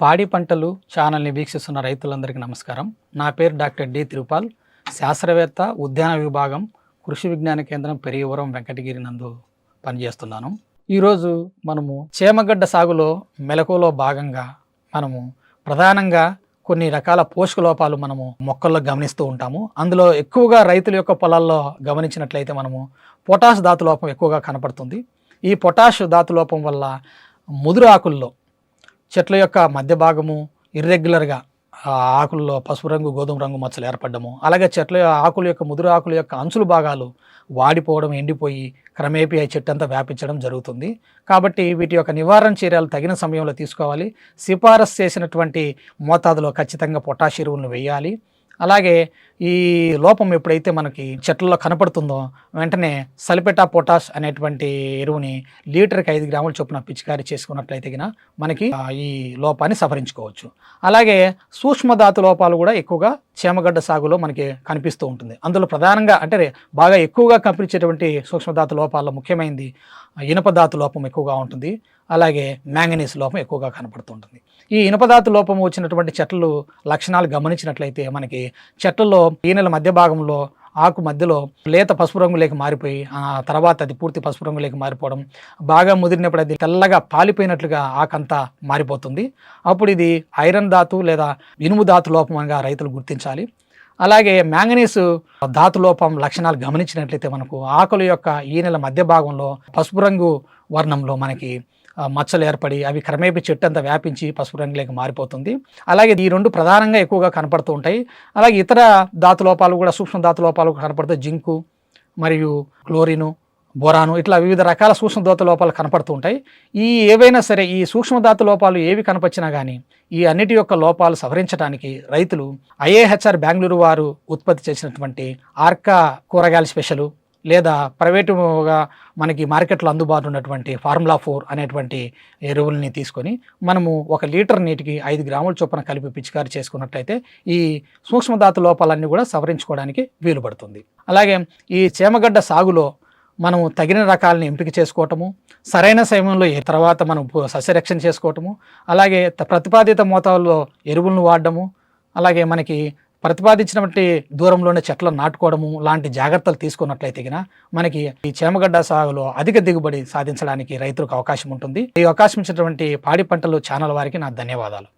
పాడి పంటలు ఛానల్ని వీక్షిస్తున్న రైతులందరికీ నమస్కారం. నా పేరు డాక్టర్ డి తిరుపాల్, శాస్త్రవేత్త, ఉద్యాన విభాగం, కృషి విజ్ఞాన కేంద్రం, పెరియవరం, వెంకటగిరి నందు పనిచేస్తున్నాను. ఈరోజు మనము చేమగడ్డ సాగులో మెలకువలో భాగంగా మనము ప్రధానంగా కొన్ని రకాల పోషక లోపాలు మనము మొక్కల్లో గమనిస్తూ ఉంటాము. అందులో ఎక్కువగా రైతుల యొక్క పొలాల్లో గమనించినట్లయితే మనము పొటాష్ ధాతు లోపం ఎక్కువగా కనపడుతుంది. ఈ పొటాష్ ధాతు లోపం వల్ల ముదురు ఆకుల్లో చెట్ల యొక్క మధ్య భాగము ఇర్రెగ్యులర్గా ఆకుల్లో పసుపు రంగు, గోధుమ రంగు మచ్చలు ఏర్పడము, అలాగే చెట్ల ఆకుల యొక్క ముదురు ఆకుల యొక్క అంచుల భాగాలు వాడిపోవడం, ఎండిపోయి క్రమేపీ చెట్టు అంతా వ్యాపించడం జరుగుతుంది. కాబట్టి వీటి యొక్క నివారణ చర్యలు తగిన సమయంలో తీసుకోవాలి. సిఫారసు చేసినటువంటి మోతాదులో ఖచ్చితంగా పొటాష్ ఎరువులను వేయాలి. అలాగే ఈ లోపం ఎప్పుడైతే మనకి చెట్లలో కనపడుతుందో వెంటనే సల్ఫేట్ ఆఫ్ పొటాష్ అనేటువంటి ఎరువుని లీటర్కి 5 గ్రాముల చొప్పున పిచికారీ చేసుకున్నట్లయితే మనకి ఈ లోపాన్ని సవరించుకోవచ్చు. అలాగే సూక్ష్మధాతు లోపాలు కూడా ఎక్కువగా చేమగడ్డ సాగులో మనకి కనిపిస్తూ ఉంటుంది. అందులో ప్రధానంగా అంటే బాగా ఎక్కువగా కనిపించేటువంటి సూక్ష్మధాతు లోపాల్లో ముఖ్యమైనది ఇనుపధాతు లోపం ఎక్కువగా ఉంటుంది. అలాగే మ్యాంగనీస్ లోపం ఎక్కువగా కనపడుతుంటుంది. ఈ ఇనుపధాతు లోపం వచ్చినటువంటి చెట్లు లక్షణాలు గమనించినట్లయితే మనకి చెట్లలో ఈనెల మధ్య భాగంలో ఆకు మధ్యలో లేత పసుపు రంగులోకి మారిపోయి ఆ తర్వాత అది పూర్తి పసుపు రంగులోకి మారిపోవడం, బాగా ముదిరినప్పుడు అది తెల్లగా పాలిపోయినట్లుగా ఆకంతా మారిపోతుంది. అప్పుడు ఇది ఐరన్ ధాతు లేదా ఇనుము ధాతు లోపంగా రైతులు గుర్తించాలి. అలాగే మ్యాంగనీస్ ధాతు లోపం లక్షణాలు గమనించినట్లయితే మనకు ఆకుల యొక్క ఈనెల మధ్య భాగంలో పసుపు రంగు వర్ణంలో మనకి మచ్చలు ఏర్పడి అవి క్రమేపీ చెట్టు అంతా వ్యాపించి పసుపు రంగులోకి మారిపోతుంది. అలాగే ఈ రెండు ప్రధానంగా ఎక్కువగా కనపడుతూ ఉంటాయి. అలాగే ఇతర ధాతు లోపాలు కూడా, సూక్ష్మ ధాతు లోపాలు కనపడతాయి. జింకు మరియు క్లోరిను, బోరాను, ఇట్లా వివిధ రకాల సూక్ష్మధాతు లోపాలు కనపడుతూ ఉంటాయి. ఈ ఏవైనా సరే ఈ సూక్ష్మధాతు లోపాలు ఏవి కనపచ్చినా కానీ ఈ అన్నిటి యొక్క లోపాలు సవరించడానికి రైతులు IAHR బెంగళూరు వారు ఉత్పత్తి చేసినటువంటి ఆర్కా కూరగాయల స్పెషలు లేదా ప్రైవేటుగా మనకి మార్కెట్లో అందుబాటులో ఉన్నటువంటి ఫార్ములా 4 అనేటువంటి ఎరువులని తీసుకొని మనము 1 లీటర్ నీటికి 5 గ్రాముల చొప్పున కలిపి పిచికారీ చేసుకున్నట్లయితే ఈ సూక్ష్మధాతు లోపాలన్నీ కూడా సవరించుకోవడానికి వీలు పడుతుంది. అలాగే ఈ చేమగడ్డ సాగులో మనము తగిన రకాలను ఎంపిక చేసుకోవటము, సరైన సమయంలో తర్వాత మనం సస్యరక్షణ చేసుకోవటము, అలాగే ప్రతిపాదిత మోతాదులో ఎరువులను వాడడము, అలాగే మనకి ప్రతిపాదించినటువంటి దూరంలోనే చెట్లను నాటుకోవడము లాంటి జాగ్రత్తలు తీసుకున్నట్లయితే మనకి ఈ చేమగడ్డ సాగులో అధిక దిగుబడి సాధించడానికి రైతులకు అవకాశం ఉంటుంది. ఈ అవకాశం ఇచ్చినటువంటి పాడి పంటలు ఛానల్ వారికి నా ధన్యవాదాలు.